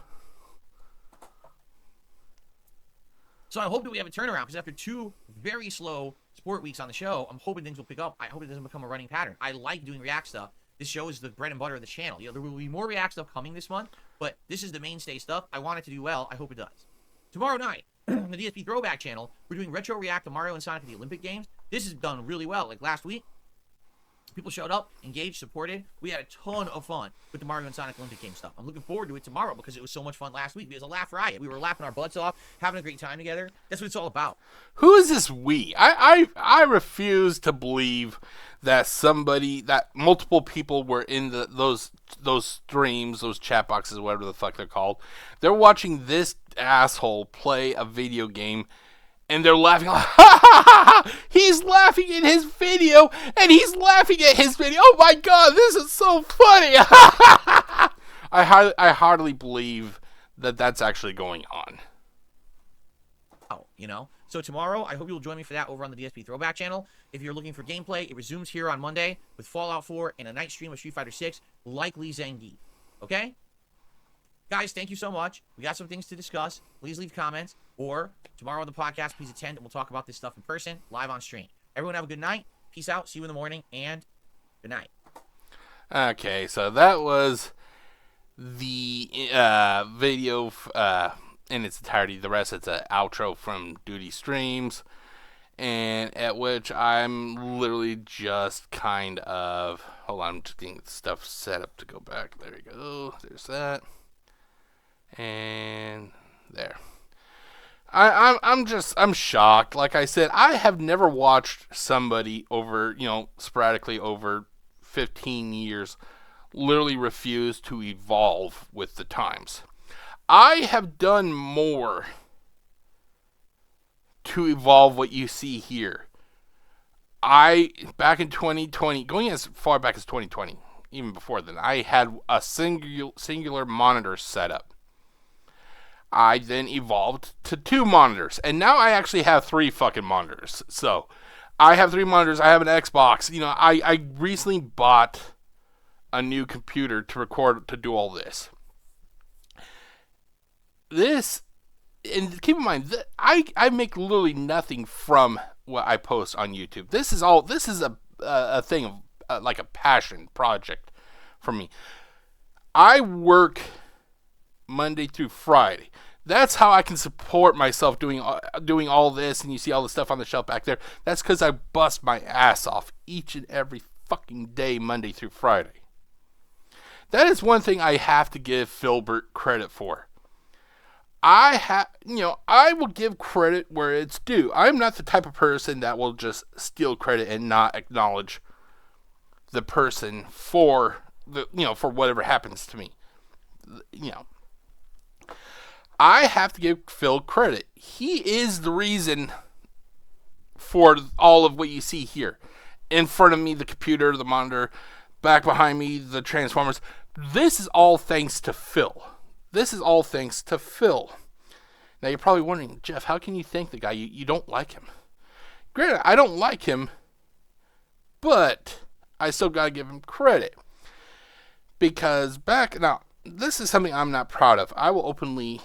So I hope that we have a turnaround, because after 2 very slow sport weeks on the show, I'm hoping things will pick up. I hope it doesn't become a running pattern. I like doing React stuff. This show is the bread and butter of the channel. You know, there will be more React stuff coming this month, but this is the mainstay stuff. I want it to do well. I hope it does. Tomorrow night, the DSP Throwback channel, we're doing Retro React to Mario and Sonic at the Olympic Games. This has done really well. Like last week, People showed up, engaged, supported. We had a ton of fun with the Mario and Sonic Olympic game stuff. I'm looking forward to it tomorrow because it was so much fun last week. It was a laugh riot. We were laughing our butts off, having a great time together. That's what it's all about. Who is this we? I refuse to believe that multiple people were in those streams, those chat boxes, whatever the fuck they're called. They're watching this asshole play a video game, and they're laughing like, ha ha ha ha! He's laughing in his video, and he's laughing at his video. Oh my god, this is so funny! I hardly believe that that's actually going on. Oh, So tomorrow, I hope you'll join me for that over on the DSP Throwback channel. If you're looking for gameplay, it resumes here on Monday with Fallout 4 and a night stream of Street Fighter 6, likely Zangief. Okay? Guys, thank you so much. We got some things to discuss. Please leave comments. Or tomorrow on the podcast, please attend and we'll talk about this stuff in person, live on stream. Everyone have a good night. Peace out. See you in the morning. And good night. Okay, so that was the video in its entirety. The rest, it's an outro from Doody Streams, and at which I'm literally just kind of... Hold on, I'm just getting stuff set up to go back. There we go. There's that. And there. I'm shocked. Like I said, I have never watched somebody over, sporadically over 15 years literally refuse to evolve with the times. I have done more to evolve what you see here. Back in 2020, going as far back as 2020, even before then, I had a singular monitor setup. I then evolved to 2 monitors, and now I actually have 3 fucking monitors. So, I have 3 monitors, I have an Xbox. I recently bought a new computer to record, to do all this. And keep in mind, I make literally nothing from what I post on YouTube. This is a thing of, like a passion project for me. I work Monday through Friday. That's how I can support myself doing all this, and you see all the stuff on the shelf back there. That's because I bust my ass off each and every fucking day, Monday through Friday. That is one thing I have to give Philbert credit for. I will give credit where it's due. I'm not the type of person that will just steal credit and not acknowledge the person for for whatever happens to me. I have to give Phil credit. He is the reason for all of what you see here. In front of me, the computer, the monitor, back behind me, the Transformers. This is all thanks to Phil. Now you're probably wondering, Jeff, how can you thank the guy? You don't like him. Granted, I don't like him, but I still gotta give him credit. Because now, this is something I'm not proud of. I will openly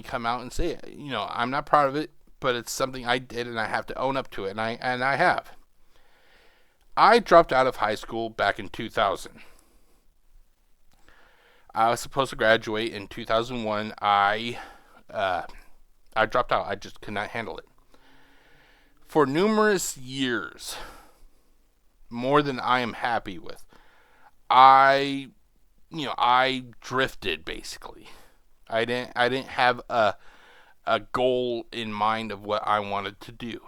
come out and say it. I'm not proud of it, but it's something I did and I have to own up to it, and I have. I dropped out of high school back in 2000. I was supposed to graduate in 2001. I dropped out. I just could not handle it. For numerous years, more than I am happy with, I drifted basically. I didn't have a goal in mind of what I wanted to do.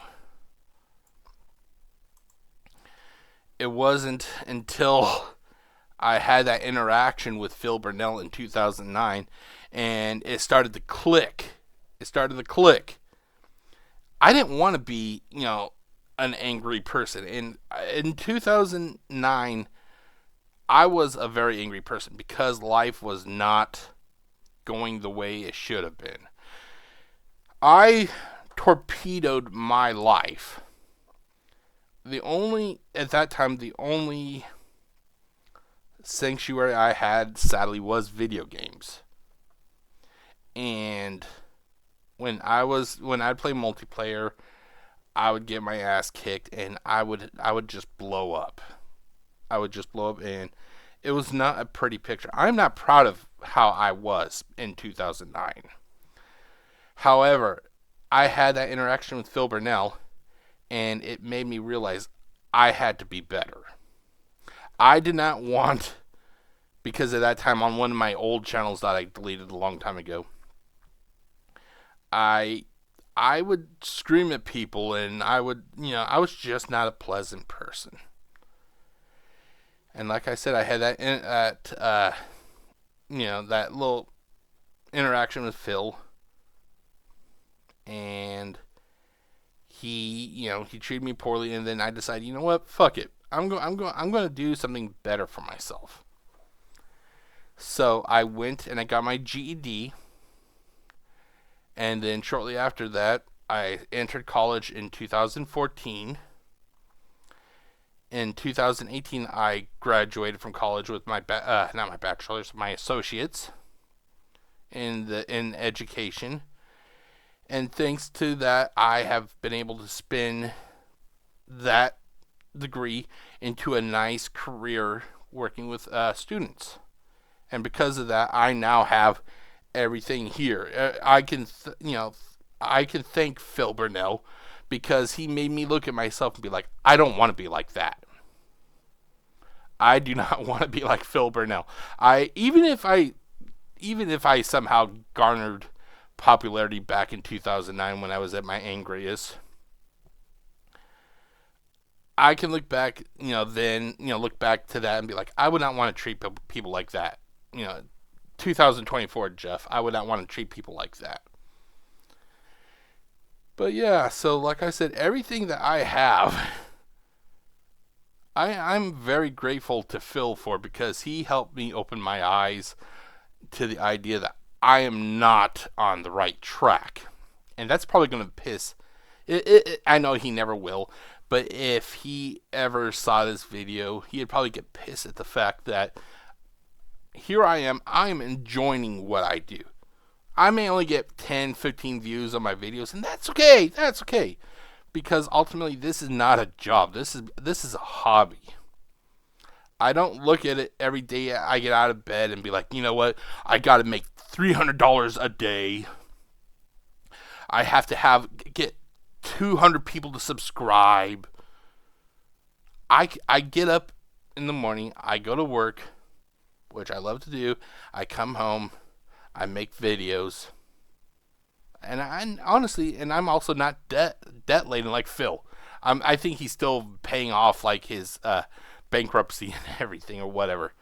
It wasn't until I had that interaction with Phil Burnell in 2009, and it started to click. I didn't want to be, an angry person. And in 2009, I was a very angry person because life was not going the way it should have been. I torpedoed my life. At that time, the only sanctuary I had, sadly, was video games. And when I'd play multiplayer, I would get my ass kicked, and I would just blow up. And it was not a pretty picture. I'm not proud of how I was in 2009. However, I had that interaction with Phil Burnell, and it made me realize I had to be better. I did not want, because at that time on one of my old channels that I deleted a long time ago, I would scream at people, and I would, I was just not a pleasant person. And like I said, I had that little interaction with Phil, and he treated me poorly, and then I decided, you know what, fuck it, I'm going to do something better for myself. So I went and I got my GED, and then shortly after that, I entered college in 2014. In 2018, I graduated from college with my not my bachelor's, my associates in education. And thanks to that, I have been able to spin that degree into a nice career working with students. And because of that, I now have everything here. I can thank Phil Burnell, because he made me look at myself and be like, I don't want to be like that. I do not want to be like Phil Burnell. Even if I somehow garnered popularity back in 2009 when I was at my angriest, I can look back, look back to that and be like, I would not want to treat people like that. 2024, Jeff, I would not want to treat people like that. But yeah, so like I said, everything that I have, I'm very grateful to Phil for, because he helped me open my eyes to the idea that I am not on the right track. And that's probably going to piss... I know he never will, but if he ever saw this video, he'd probably get pissed at the fact that here I am enjoying what I do. I may only get 10, 15 views on my videos, and that's okay. That's okay. Because ultimately, this is not a job. This is a hobby. I don't look at it every day I get out of bed and be like, you know what? I got to make $300 a day. I have to get 200 people to subscribe. I get up in the morning. I go to work, which I love to do. I come home. I make videos. And I'm also not debt laden like Phil. I think he's still paying off like his bankruptcy and everything or whatever.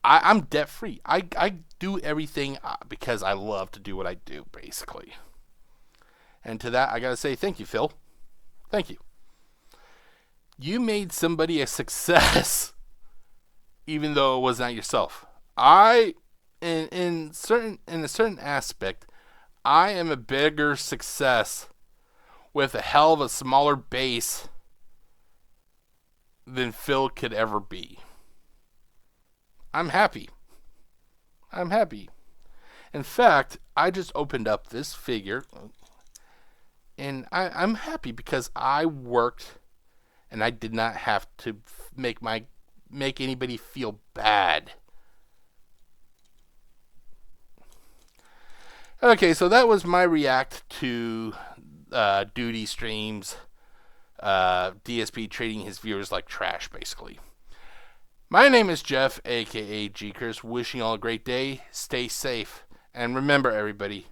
I'm debt free. I do everything because I love to do what I do, basically. And to that, I gotta say thank you, Phil. Thank you. You made somebody a success, even though it was not yourself. In a certain aspect, I am a bigger success with a hell of a smaller base than Phil could ever be. I'm happy. I'm happy. In fact, I just opened up this figure, and I'm happy because I worked, and I did not have to make anybody feel bad. Okay, so that was my react to Doody streams, DSP treating his viewers like trash, basically. My name is Jeff, aka GCurse, wishing you all a great day. Stay safe. And remember, everybody,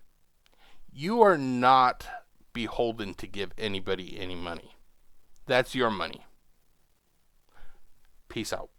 you are not beholden to give anybody any money. That's your money. Peace out.